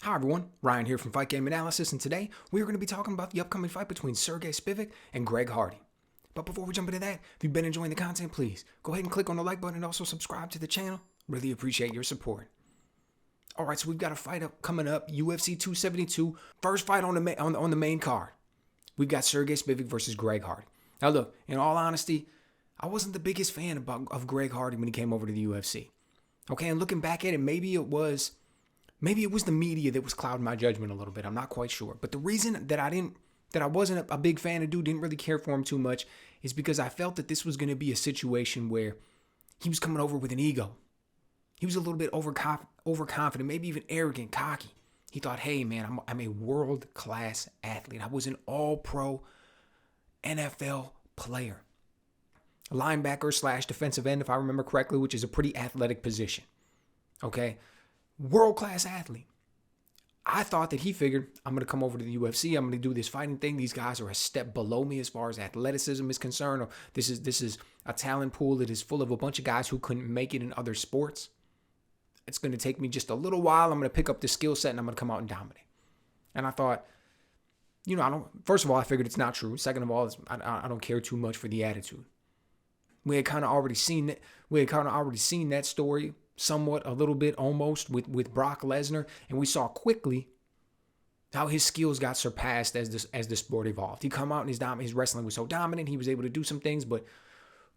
Hi everyone, Ryan here from Fight Game Analysis, and today we are going to be talking about the upcoming fight between Sergey Spivak and Greg Hardy. But before we jump into that, if you've been enjoying the content, please go ahead and click on the like button and also subscribe to the channel. Really appreciate your support. Alright, so we've got a fight coming up, UFC 272, first fight on the main card. We've got Sergey Spivak versus Greg Hardy. Now look, in all honesty, I wasn't the biggest fan of Greg Hardy when he came over to the UFC. Okay, and looking back at it, maybe it was the media that was clouding my judgment a little bit. I'm not quite sure. But the reason that I wasn't a big fan of dude, didn't really care for him too much, is because I felt that this was going to be a situation where he was coming over with an ego. He was a little bit overconfident, maybe even arrogant, cocky. He thought, hey man, I'm a world-class athlete. I was an all-pro NFL player. A linebacker / defensive end, if I remember correctly, which is a pretty athletic position. Okay? World-class athlete. I thought that he figured, I'm going to come over to the UFC. I'm going to do this fighting thing. These guys are a step below me as far as athleticism is concerned. Or this is a talent pool that is full of a bunch of guys who couldn't make it in other sports. It's going to take me just a little while. I'm going to pick up the skill set and I'm going to come out and dominate. And I thought, first of all, I figured it's not true. Second of all, I don't care too much for the attitude. We had kind of already seen that story somewhat, a little bit almost with Brock Lesnar, and we saw quickly how his skills got surpassed as the sport evolved. He come out and his wrestling was so dominant, he was able to do some things, but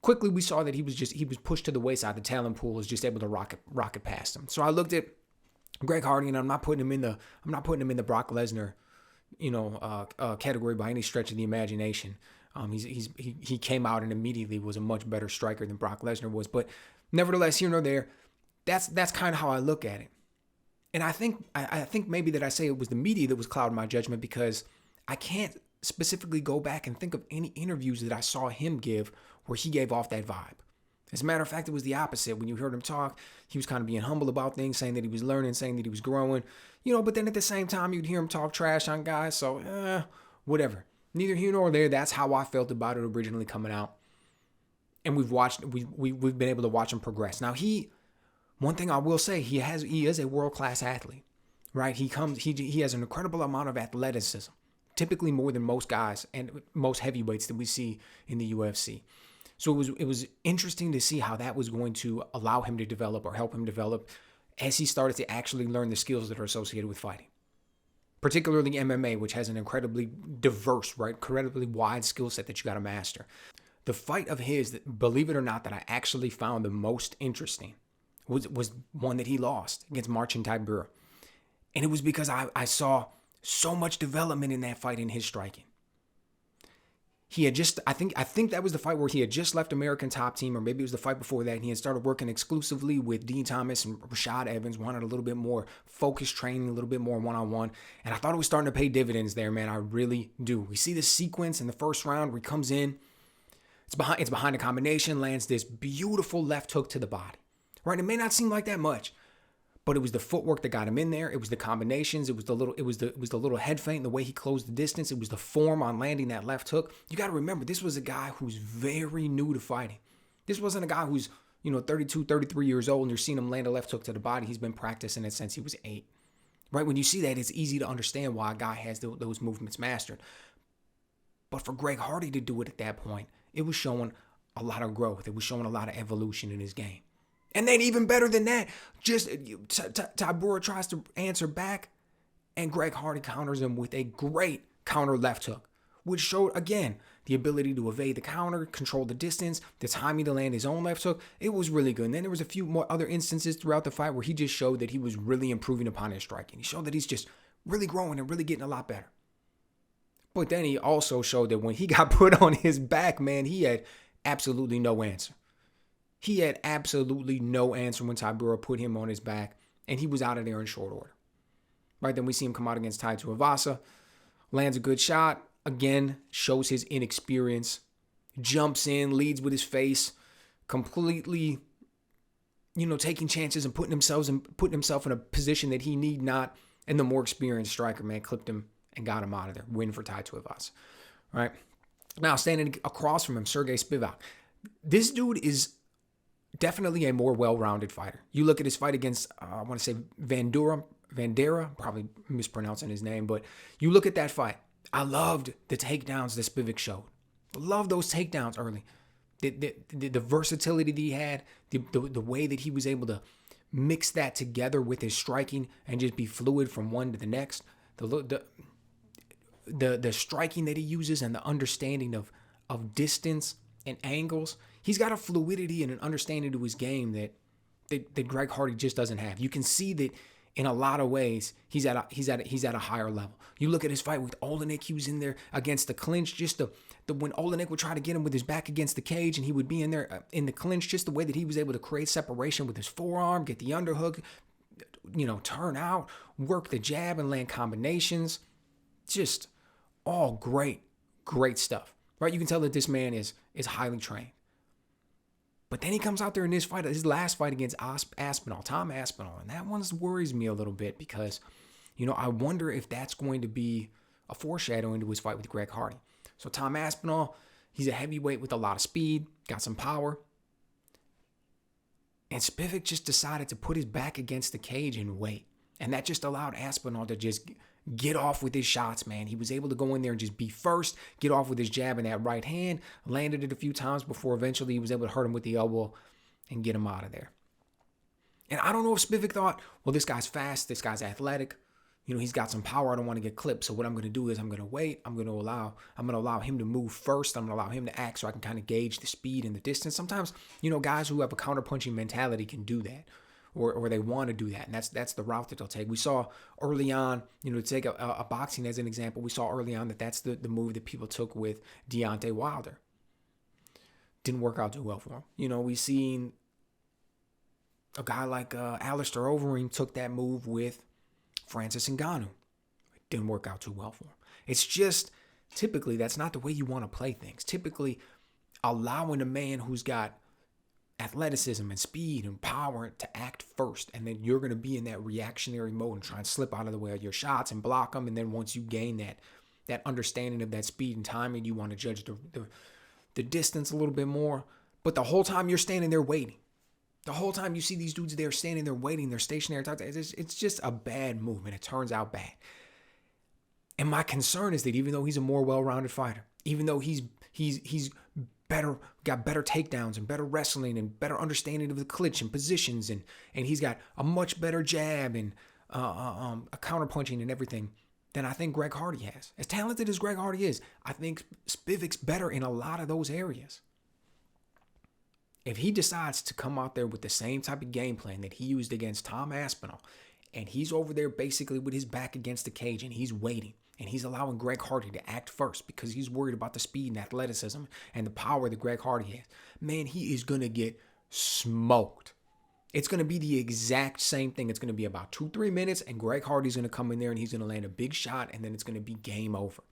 quickly we saw that he was pushed to the wayside. The talent pool was just able to rocket past him. So I looked at Greg Hardy, and I'm not putting him in the Brock Lesnar, category by any stretch of the imagination. He came out and immediately was a much better striker than Brock Lesnar was, but nevertheless, here nor there. That's kind of how I look at it. And I think maybe that I say it was the media that was clouding my judgment because I can't specifically go back and think of any interviews that I saw him give where he gave off that vibe. As a matter of fact, it was the opposite. When you heard him talk, he was kind of being humble about things, saying that he was learning, saying that he was growing, but then at the same time, you'd hear him talk trash on guys. So, whatever. Neither here nor there. That's how I felt about it originally coming out. And we've been able to watch him progress. Now, one thing I will say, he is a world-class athlete, right? He has an incredible amount of athleticism, typically more than most guys and most heavyweights that we see in the UFC. So it was interesting to see how that was going to allow him to develop or help him develop as he started to actually learn the skills that are associated with fighting, particularly MMA, which has an incredibly diverse, right, incredibly wide skill set that you got to master. The fight of his, believe it or not, that I actually found the most interesting was one that he lost against Marcin Tybura. And it was because I saw so much development in that fight in his striking. He had I think that was the fight where he had just left American Top Team, or maybe it was the fight before that, and he had started working exclusively with Dean Thomas and Rashad Evans, wanted a little bit more focused training, a little bit more one-on-one. And I thought it was starting to pay dividends there, man. I really do. We see this sequence in the first round where he comes in. It's behind a combination, lands this beautiful left hook to the body. Right? It may not seem like that much, but it was the footwork that got him in there. It was the combinations. It was the little head feint, the way he closed the distance. It was the form on landing that left hook. You got to remember, this was a guy who's very new to fighting. This wasn't a guy who's 32, 33 years old, and you're seeing him land a left hook to the body. He's been practicing it since he was 8. Right? When you see that, it's easy to understand why a guy has those movements mastered. But for Greg Hardy to do it at that point, it was showing a lot of growth. It was showing a lot of evolution in his game. And then even better than that, just Tybura tries to answer back, and Greg Hardy counters him with a great counter left hook, which showed, again, the ability to evade the counter, control the distance, the timing to land his own left hook. It was really good. And then there was a few more other instances throughout the fight where he just showed that he was really improving upon his striking. He showed that he's just really growing and really getting a lot better. But then he also showed that when he got put on his back, man, he had absolutely no answer. He had absolutely no answer when Tybura put him on his back, and he was out of there in short order. Right, then we see him come out against Tai Tuivasa, lands a good shot, again, shows his inexperience, jumps in, leads with his face, completely, taking chances and putting himself in a position that he need not, and the more experienced striker, man, clipped him and got him out of there. Win for Tai Tuivasa. Right, now standing across from him, Sergey Spivak. This dude is definitely a more well-rounded fighter. You look at his fight against, I want to say Van Duren, Vandera, probably mispronouncing his name, but you look at that fight. I loved the takedowns that Spivak showed. Love those takedowns early. The versatility that he had, the way that he was able to mix that together with his striking and just be fluid from one to the next. The striking that he uses and the understanding of distance and angles. He's got a fluidity and an understanding to his game that Greg Hardy just doesn't have. You can see that in a lot of ways he's at a higher level. You look at his fight with Olenek, he was in there against the clinch, just the when Olenek would try to get him with his back against the cage and he would be in there in the clinch, just the way that he was able to create separation with his forearm, get the underhook, turn out, work the jab and land combinations. Just all great stuff, right? You can tell that this man is highly trained. But then he comes out there in this fight, his last fight against Aspinall, Tom Aspinall, and that one worries me a little bit because, I wonder if that's going to be a foreshadowing to his fight with Greg Hardy. So Tom Aspinall, he's a heavyweight with a lot of speed, got some power. And Spivak just decided to put his back against the cage and wait. And that just allowed Aspinall to just get off with his shots, man. He was able to go in there and just be first, get off with his jab in that right hand, landed it a few times before eventually he was able to hurt him with the elbow and get him out of there. And I don't know if Spivak thought, well, this guy's fast, this guy's athletic, he's got some power, I don't want to get clipped. So what I'm going to do is I'm going to wait, I'm going to allow him to move first, I'm going to allow him to act so I can kind of gauge the speed and the distance. Sometimes, guys who have a counterpunching mentality can do that. Or they want to do that, and that's the route that they'll take. We saw early on, to take a boxing as an example, we saw early on that's the move that people took with Deontay Wilder. Didn't work out too well for him. We seen a guy like Alistair Overeem took that move with Francis Ngannou. It didn't work out too well for him. It's just, typically, that's not the way you want to play things. Typically, allowing a man who's got athleticism and speed and power to act first, and then you're going to be in that reactionary mode and try and slip out of the way of your shots and block them. And then once you gain that understanding of that speed and timing, you want to judge the distance a little bit more. But the whole time you're standing there waiting, the whole time you see these dudes there standing there waiting, they're stationary. It's just a bad move, and it turns out bad. And my concern is that even though he's a more well-rounded fighter, even though he's got better takedowns and better wrestling and better understanding of the clinch and positions, and he's got a much better jab and a counterpunching and everything than I think Greg Hardy has. As talented as Greg Hardy is, I think Spivak's better in a lot of those areas. If he decides to come out there with the same type of game plan that he used against Tom Aspinall, and he's over there basically with his back against the cage and he's waiting, and he's allowing Greg Hardy to act first because he's worried about the speed and athleticism and the power that Greg Hardy has, man, he is going to get smoked. It's going to be the exact same thing. It's going to be about 2-3 minutes, and Greg Hardy's going to come in there and he's going to land a big shot, and then it's going to be game over.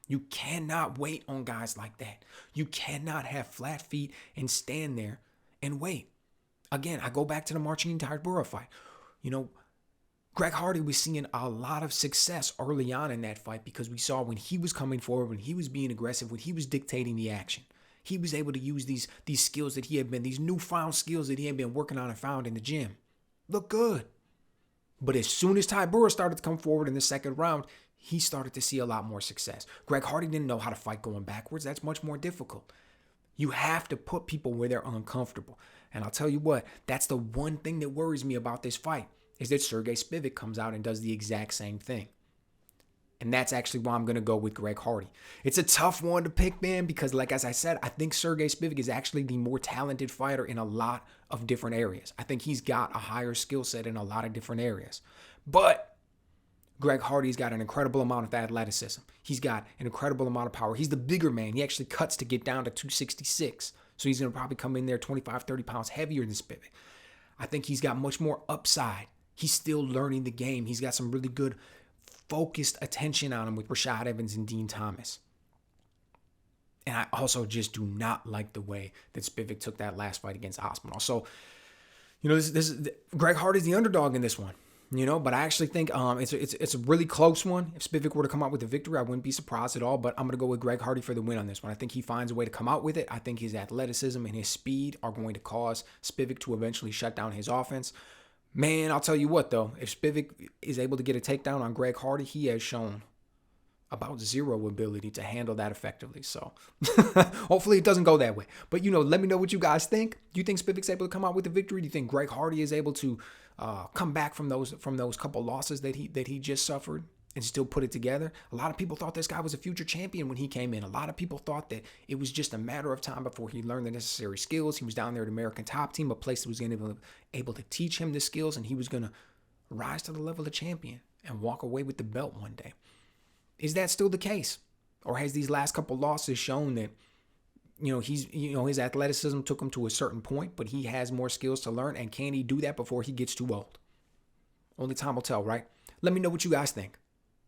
You cannot wait on guys like that. You cannot have flat feet and stand there and wait. Again, I go back to the Marcin Tybura fight. Greg Hardy was seeing a lot of success early on in that fight because we saw when he was coming forward, when he was being aggressive, when he was dictating the action, he was able to use these skills that he had been, these newfound skills that he had been working on and found in the gym. Look good. But as soon as Tybura started to come forward in the second round, he started to see a lot more success. Greg Hardy didn't know how to fight going backwards. That's much more difficult. You have to put people where they're uncomfortable. And I'll tell you what, that's the one thing that worries me about this fight, is that Sergey Spivak comes out and does the exact same thing. And that's actually why I'm going to go with Greg Hardy. It's a tough one to pick, man, because as I said, I think Sergey Spivak is actually the more talented fighter in a lot of different areas. I think he's got a higher skill set in a lot of different areas. But Greg Hardy's got an incredible amount of athleticism. He's got an incredible amount of power. He's the bigger man. He actually cuts to get down to 266. So he's going to probably come in there 25, 30 pounds heavier than Spivak. I think he's got much more upside. He's still learning the game. He's got some really good focused attention on him with Rashad Evans and Dean Thomas. And I also just do not like the way that Spivak took that last fight against Aspinall. So, Greg Hardy's the underdog in this one. But I actually think it's a really close one. If Spivak were to come out with a victory, I wouldn't be surprised at all. But I'm going to go with Greg Hardy for the win on this one. I think he finds a way to come out with it. I think his athleticism and his speed are going to cause Spivak to eventually shut down his offense. Man, I'll tell you what, though. If Spivak is able to get a takedown on Greg Hardy, he has shown about zero ability to handle that effectively. So hopefully it doesn't go that way. But, let me know what you guys think. Do you think Spivak's able to come out with a victory? Do you think Greg Hardy is able to come back from those couple losses that he just suffered and still put it together? A lot of people thought this guy was a future champion when he came in. A lot of people thought that it was just a matter of time before he learned the necessary skills. He was down there at American Top Team, a place that was going to be able to teach him the skills, and he was going to rise to the level of champion and walk away with the belt one day. Is that still the case? Or has these last couple losses shown that, his athleticism took him to a certain point, but he has more skills to learn, and can he do that before he gets too old? Only time will tell, right? Let me know what you guys think.